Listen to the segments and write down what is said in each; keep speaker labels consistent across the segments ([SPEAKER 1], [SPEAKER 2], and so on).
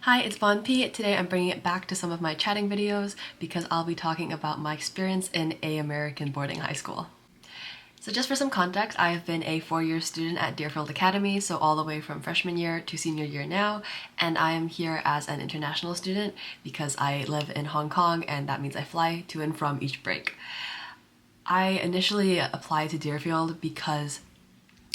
[SPEAKER 1] Hi, it's bonpi. Today I'm bringing it back to some of my chatting videos because I'll be talking about my experience in a American boarding high school. So just for some context, I have been a four-year student at Deerfield Academy, so all the way from freshman year to senior year now, and I am here as an international student because I live in Hong Kong and that means I fly to and from each break. I initially applied to Deerfield because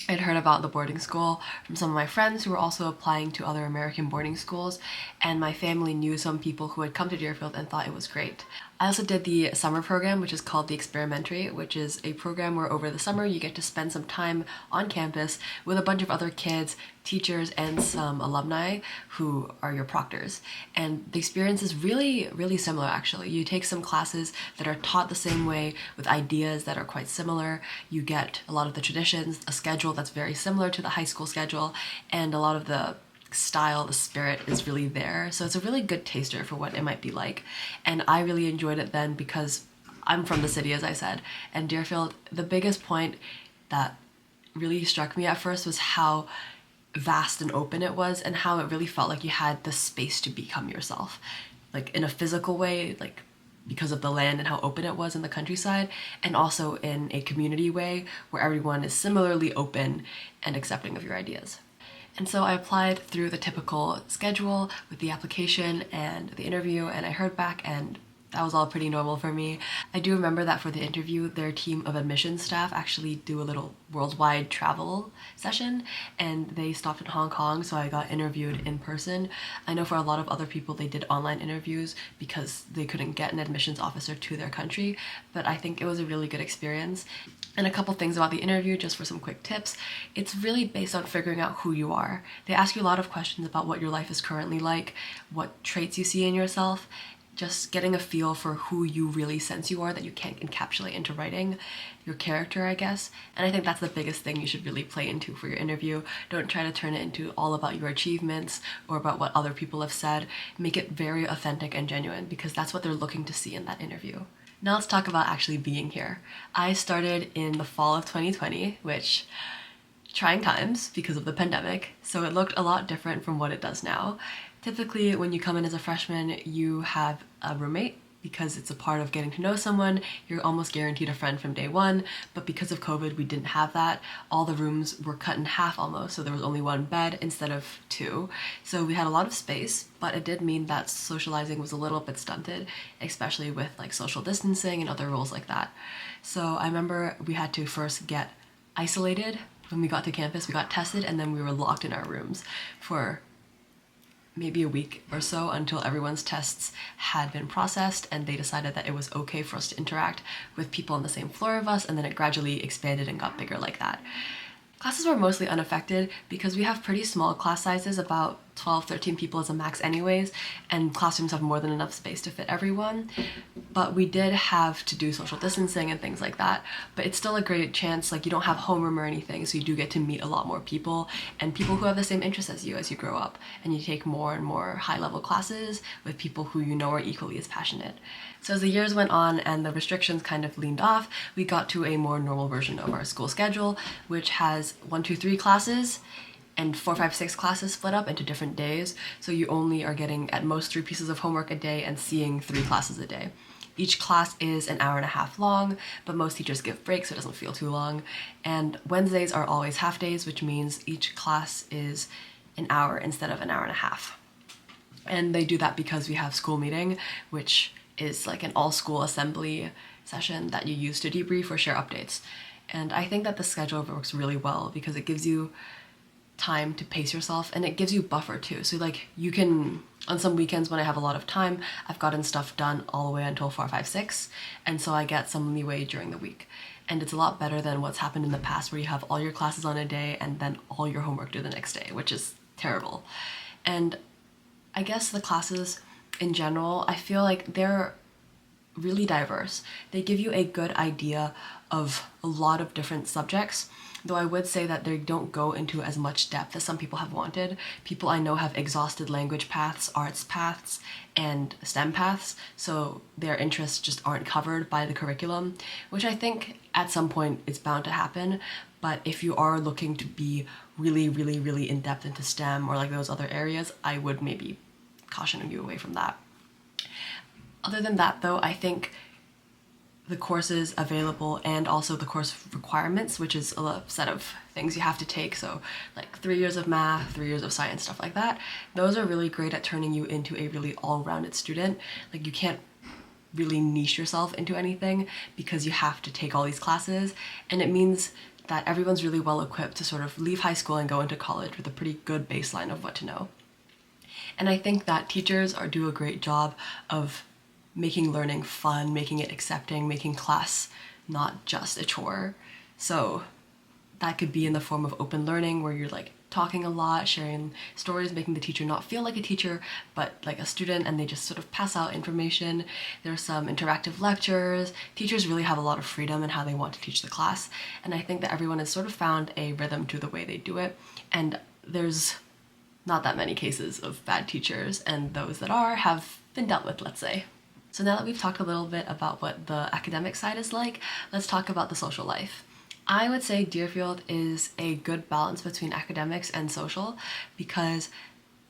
[SPEAKER 1] I'd heard about the boarding school from some of my friends who were also applying to other American boarding schools, and my family knew some people who had come to Deerfield and thought it was great. I also did the summer program, which is called the Experimentary, which is a program where over the summer you get to spend some time on campus with a bunch of other kids, teachers, and some alumni who are your proctors. And the experience is really, really similar actually. You take some classes that are taught the same way with ideas that are quite similar. You get a lot of the traditions, a schedule that's very similar to the high school schedule, and a lot of the style, the spirit is really there. So it's a really good taster for what it might be like. And I really enjoyed it then because I'm from the city, as I said, and Deerfield, the biggest point that really struck me at first was how vast and open it was and how it really felt like you had the space to become yourself. Like in a physical way, like because of the land and how open it was in the countryside, and also in a community way where everyone is similarly open and accepting of your ideas. And so I applied through the typical schedule with the application and the interview, and I heard back, and that was all pretty normal for me. I do remember that for the interview, their team of admissions staff actually do a little worldwide travel session, and they stopped in Hong Kong, so I got interviewed in person. I know for a lot of other people they did online interviews because they couldn't get an admissions officer to their country, but I think it was a really good experience. And a couple things about the interview, just for some quick tips. It's really based on figuring out who you are. They ask you a lot of questions about what your life is currently like, what traits you see in yourself, just getting a feel for who you really sense you are that you can't encapsulate into writing, your character, I guess. And I think that's the biggest thing you should really play into for your interview. Don't try to turn it into all about your achievements or about what other people have said. Make it very authentic and genuine because that's what they're looking to see in that interview. Now let's talk about actually being here. I started in the fall of 2020, which trying times because of the pandemic, so it looked a lot different from what it does now. Typically, when you come in as a freshman, you have a roommate because it's a part of getting to know someone. You're almost guaranteed a friend from day one, but because of COVID, we didn't have that. All the rooms were cut in half almost, so there was only one bed instead of two. So we had a lot of space, but it did mean that socializing was a little bit stunted, especially with like social distancing and other rules like that. So I remember we had to first get isolated. When we got to campus, we got tested, and then we were locked in our rooms for maybe a week or so until everyone's tests had been processed and they decided that it was okay for us to interact with people on the same floor of us, and then it gradually expanded and got bigger like that. Classes were mostly unaffected because we have pretty small class sizes, about 12, 13 people as a max anyways, and classrooms have more than enough space to fit everyone. But we did have to do social distancing and things like that, but it's still a great chance, like you don't have homeroom or anything, so you do get to meet a lot more people and people who have the same interests as you grow up, and you take more and more high-level classes with people who you know are equally as passionate. So as the years went on and the restrictions kind of leaned off, we got to a more normal version of our school schedule, which has 1, 2, 3 classes and 4, 5, 6 classes split up into different days. So you only are getting at most 3 pieces of homework a day and seeing 3 classes a day. Each class is an hour and a half long, but most teachers give breaks so it doesn't feel too long. And Wednesdays are always half days, which means each class is an hour instead of an hour and a half. And they do that because we have school meeting, which is like an all-school assembly session that you use to debrief or share updates. And I think that the schedule works really well because it gives you time to pace yourself, and it gives you buffer too. So like you can, on some weekends when I have a lot of time, I've gotten stuff done all the way until 4, 5, 6, and so I get some leeway during the week. And it's a lot better than what's happened in the past where you have all your classes on a day and then all your homework due the next day, which is terrible. And I guess the classes in general, I feel like they're really diverse. They give you a good idea of a lot of different subjects, though I would say that they don't go into as much depth as some people have wanted. People I know have exhausted language paths, arts paths, and STEM paths, so their interests just aren't covered by the curriculum, which I think at some point is bound to happen. But if you are looking to be really, really, really in-depth into STEM or like those other areas, I would maybe cautioning you away from that. Other than that though, I think the courses available and also the course requirements, which is a set of things you have to take, so like 3 years of math, 3 years of science, stuff like that, those are really great at turning you into a really all-rounded student. Like you can't really niche yourself into anything because you have to take all these classes, and it means that everyone's really well equipped to sort of leave high school and go into college with a pretty good baseline of what to know. And I think that teachers do a great job of making learning fun, making it accepting, making class not just a chore. So that could be in the form of open learning, where you're like talking a lot, sharing stories, making the teacher not feel like a teacher, but like a student, and they just sort of pass out information. There's some interactive lectures. Teachers really have a lot of freedom in how they want to teach the class, and I think that everyone has sort of found a rhythm to the way they do it, and there's not that many cases of bad teachers, and those that are have been dealt with, let's say. So now that we've talked a little bit about what the academic side is like, let's talk about the social life. I would say Deerfield is a good balance between academics and social, because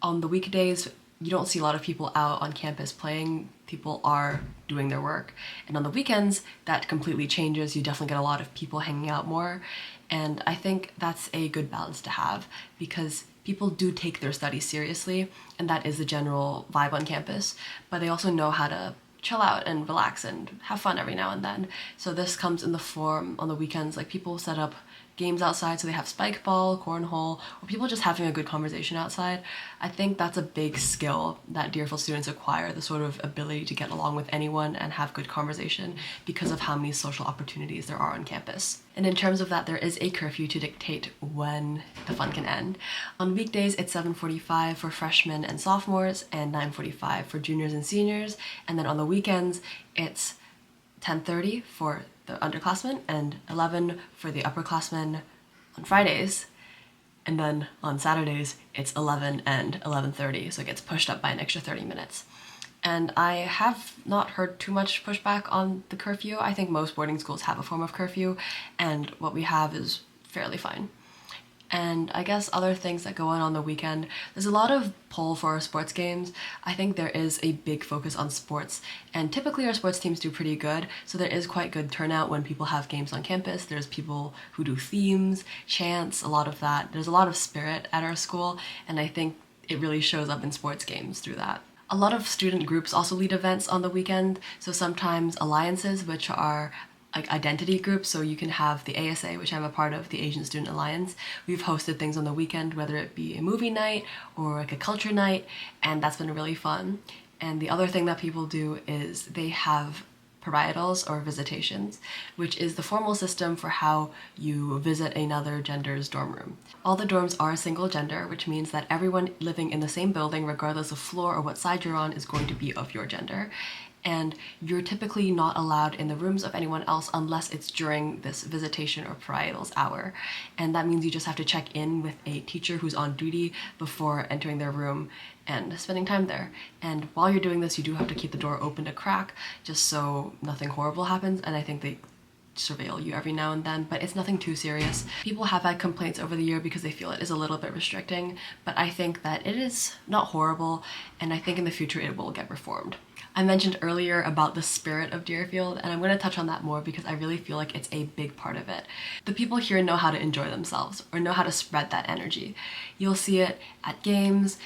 [SPEAKER 1] on the weekdays you don't see a lot of people out on campus playing. People are doing their work, and on the weekends that completely changes. You definitely get a lot of people hanging out more, and I think that's a good balance to have, because people do take their studies seriously, and that is the general vibe on campus, but they also know how to chill out and relax and have fun every now and then. So this comes in the form on the weekends, like people set up games outside, so they have spike ball, cornhole, or people just having a good conversation outside. I think that's a big skill that Deerfield students acquire, the sort of ability to get along with anyone and have good conversation, because of how many social opportunities there are on campus. And in terms of that, there is a curfew to dictate when the fun can end. On weekdays, it's 7:45 for freshmen and sophomores and 9:45 for juniors and seniors. And then on the weekends, it's 10:30 for the underclassmen and 11 for the upperclassmen on Fridays. And then on Saturdays, it's 11 and 11:30, so it gets pushed up by an extra 30 minutes. And I have not heard too much pushback on the curfew. I think most boarding schools have a form of curfew, and what we have is fairly fine. And I guess other things that go on the weekend, there's a lot of pull for our sports games. I think there is a big focus on sports, and typically our sports teams do pretty good, so there is quite good turnout when people have games on campus. There's people who do themes, chants, a lot of that. There's a lot of spirit at our school, and I think it really shows up in sports games through that. A lot of student groups also lead events on the weekend, so sometimes alliances, which are like identity groups, so you can have the ASA, which I'm a part of, the Asian Student Alliance. We've hosted things on the weekend, whether it be a movie night or like a culture night, and that's been really fun. And the other thing that people do is they have parietals or visitations, which is the formal system for how you visit another gender's dorm room. All the dorms are single gender, which means that everyone living in the same building, regardless of floor or what side you're on, is going to be of your gender. And you're typically not allowed in the rooms of anyone else unless it's during this visitation or parietals hour. And that means you just have to check in with a teacher who's on duty before entering their room and spending time there. And while you're doing this, you do have to keep the door open a crack just so nothing horrible happens, and I think they surveil you every now and then, but it's nothing too serious. People have had complaints over the year because they feel it is a little bit restricting, but I think that it is not horrible, and I think in the future it will get reformed. I mentioned earlier about the spirit of Deerfield, and I'm going to touch on that more because I really feel like it's a big part of it. The people here know how to enjoy themselves, or know how to spread that energy. You'll see it at games,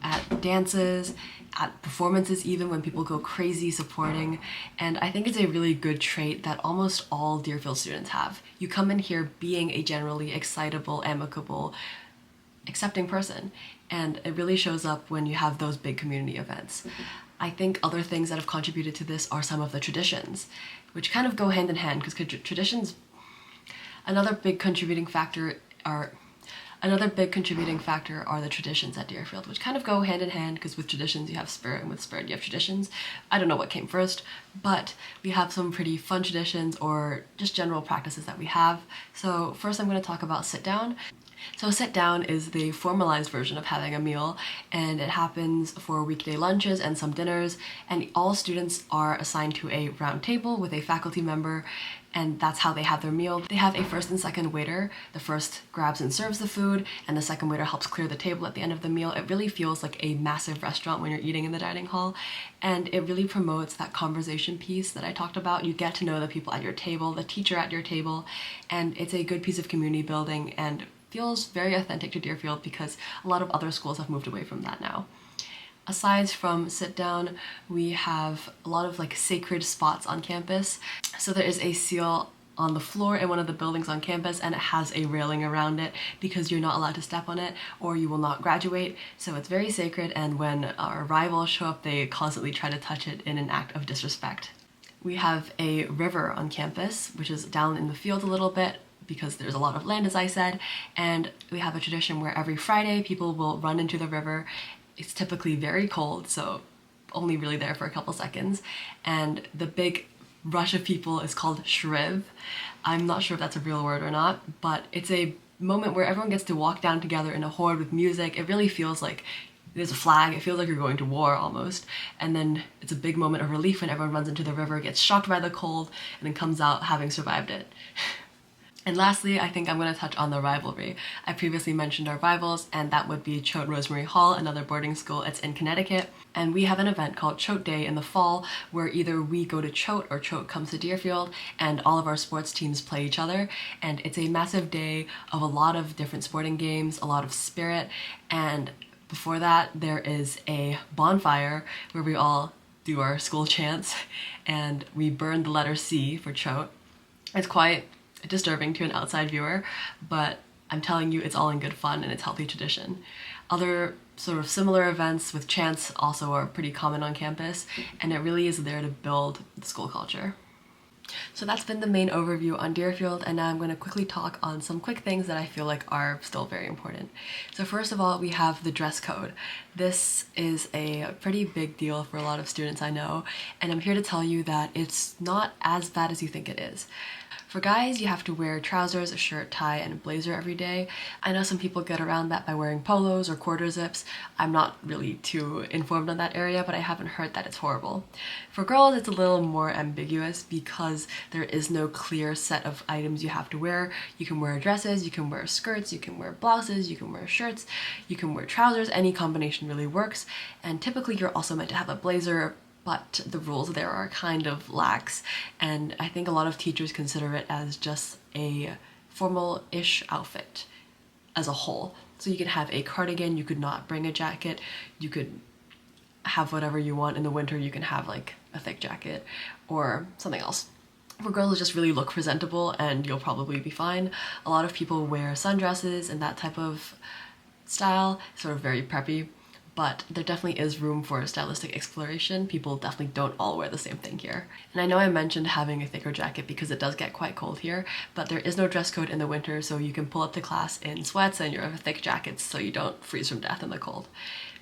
[SPEAKER 1] at dances, at performances, even when people go crazy supporting, and I think it's a really good trait that almost all Deerfield students have. You come in here being a generally excitable, amicable, accepting person, and it really shows up when you have those big community events. I think other things that have contributed to this are some of the traditions, which kind of go hand in hand, because traditions, another big contributing factor are the traditions at Deerfield, which kind of go hand in hand, because with traditions you have spirit, and with spirit you have traditions. I don't know what came first, but we have some pretty fun traditions or just general practices that we have. So first I'm going to talk about sit down. So sit down is the formalized version of having a meal, and it happens for weekday lunches and some dinners, and all students are assigned to a round table with a faculty member, and that's how they have their meal. They have a first and second waiter. The first grabs and serves the food, and the second waiter helps clear the table at the end of the meal. It really feels like a massive restaurant when you're eating in the dining hall, and it really promotes that conversation piece that I talked about. You get to know the people at your table, the teacher at your table, and it's a good piece of community building and feels very authentic to Deerfield because a lot of other schools have moved away from that now. Aside from sit down, we have a lot of like sacred spots on campus. So there is a seal on the floor in one of the buildings on campus, and it has a railing around it because you're not allowed to step on it or you will not graduate. So it's very sacred, and when our rivals show up, they constantly try to touch it in an act of disrespect. We have a river on campus, which is down in the field a little bit because there's a lot of land, as I said, and we have a tradition where every Friday people will run into the river. It's typically very cold, so only really there for a couple seconds, and the big rush of people is called shriv. I'm not sure if that's a real word or not, but it's a moment where everyone gets to walk down together in a horde with music. It really feels like there's a flag. It feels like you're going to war almost. And then it's a big moment of relief when everyone runs into the river, gets shocked by the cold, and then comes out having survived it. And lastly, I think I'm going to touch on the rivalry. I previously mentioned our rivals, and that would be Choate Rosemary Hall, another boarding school. It's in Connecticut. And we have an event called Choate Day in the fall, where either we go to Choate or Choate comes to Deerfield, and all of our sports teams play each other. And it's a massive day of a lot of different sporting games, a lot of spirit. And before that, there is a bonfire where we all do our school chants, and we burn the letter C for Choate. It's quite disturbing to an outside viewer, but I'm telling you, it's all in good fun and it's healthy tradition. Other sort of similar events with chants also are pretty common on campus, and it really is there to build the school culture. So that's been the main overview on Deerfield, and now I'm going to quickly talk on some quick things that I feel like are still very important. So first of all, we have the dress code. This is a pretty big deal for a lot of students I know, and I'm here to tell you that it's not as bad as you think it is. For guys, you have to wear trousers, a shirt, tie, and a blazer every day. I know some people get around that by wearing polos or quarter zips. I'm not really too informed on that area, but I haven't heard that it's horrible. For girls, it's a little more ambiguous because there is no clear set of items you have to wear. You can wear dresses, you can wear skirts, you can wear blouses, you can wear shirts, you can wear trousers. Any combination really works. And typically, you're also meant to have a blazer, but the rules there are kind of lax, and I think a lot of teachers consider it as just a formal-ish outfit as a whole. So you could have a cardigan, you could not bring a jacket, you could have whatever you want. In the winter you can have like a thick jacket or something else. For girls, just really look presentable and you'll probably be fine. A lot of people wear sundresses and that type of style, sort of very preppy. But there definitely is room for stylistic exploration. People definitely don't all wear the same thing here. And I know I mentioned having a thicker jacket because it does get quite cold here, but there is no dress code in the winter, so you can pull up to class in sweats and you have thick jackets so you don't freeze from death in the cold.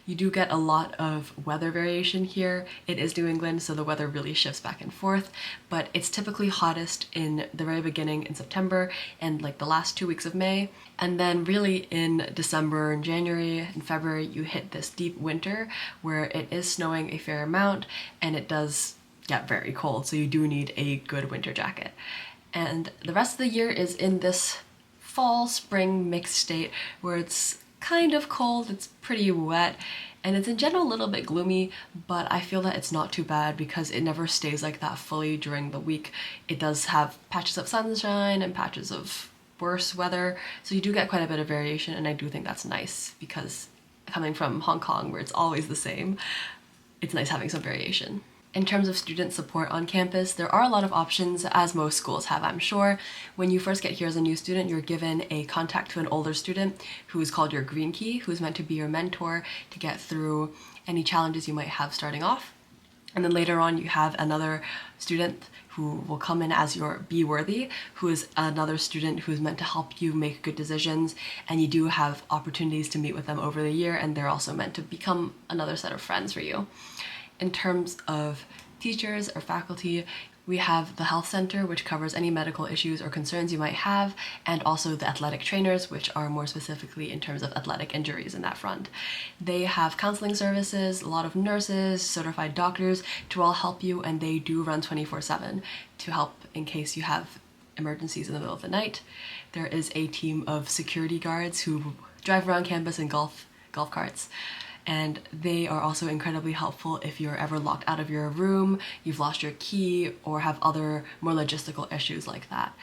[SPEAKER 1] You do get a lot of weather variation here. It is New England, so the weather really shifts back and forth, but it's typically hottest in the very beginning in September and like the last 2 weeks of May. And then really in December and January and February, you hit this deep winter where it is snowing a fair amount and it does get very cold, so you do need a good winter jacket. And the rest of the year is in this fall-spring mixed state where it's kind of cold, it's pretty wet, and it's in general a little bit gloomy, but I feel that it's not too bad because it never stays like that fully during the week. It does have patches of sunshine and patches of worse weather, so you do get quite a bit of variation, and I do think that's nice because coming from Hong Kong where it's always the same, it's nice having some variation. In terms of student support on campus, there are a lot of options, as most schools have, I'm sure. When you first get here as a new student, you're given a contact to an older student who is called your green key, who's meant to be your mentor to get through any challenges you might have starting off. And then later on, you have another student who will come in as your Be Worthy, who is another student who's meant to help you make good decisions, and you do have opportunities to meet with them over the year, and they're also meant to become another set of friends for you. In terms of teachers or faculty, We have the health center, which covers any medical issues or concerns you might have, and also the athletic trainers, which are more specifically in terms of athletic injuries in that front. They have counseling services, a lot of nurses, certified doctors to all help you, and they do run 24/7 to help in case you have emergencies in the middle of the night. There is a team of security guards who drive around campus in golf carts, and they are also incredibly helpful if you're ever locked out of your room, you've lost your key, or have other more logistical issues like that.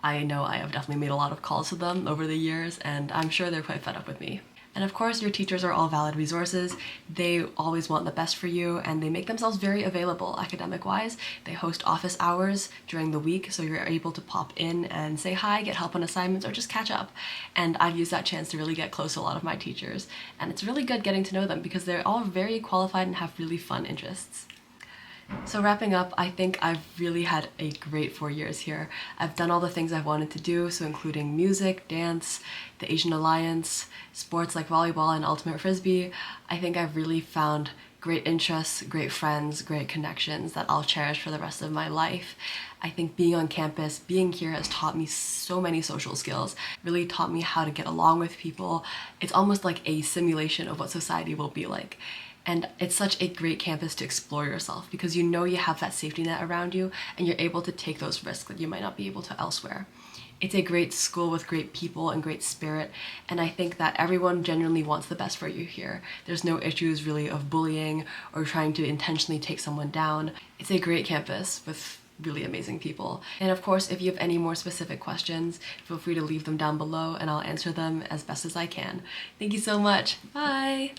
[SPEAKER 1] I know I have definitely made a lot of calls to them over the years, and I'm sure they're quite fed up with me. And of course, your teachers are all valid resources. They always want the best for you, and they make themselves very available academic-wise. They host office hours during the week, so you're able to pop in and say hi, get help on assignments, or just catch up. And I've used that chance to really get close to a lot of my teachers. And it's really good getting to know them because they're all very qualified and have really fun interests. So wrapping up, I think I've really had a great 4 years here. I've done all the things I've wanted to do, so including music, dance, the Asian Alliance, sports like volleyball and ultimate frisbee. I think I've really found great interests, great friends, great connections that I'll cherish for the rest of my life. I think being on campus, being here has taught me so many social skills, really taught me how to get along with people. It's almost like a simulation of what society will be like. And it's such a great campus to explore yourself because you know you have that safety net around you and you're able to take those risks that you might not be able to elsewhere. It's a great school with great people and great spirit, and I think that everyone genuinely wants the best for you here. There's no issues really of bullying or trying to intentionally take someone down. It's a great campus with really amazing people. And of course, if you have any more specific questions, feel free to leave them down below and I'll answer them as best as I can. Thank you so much. Bye!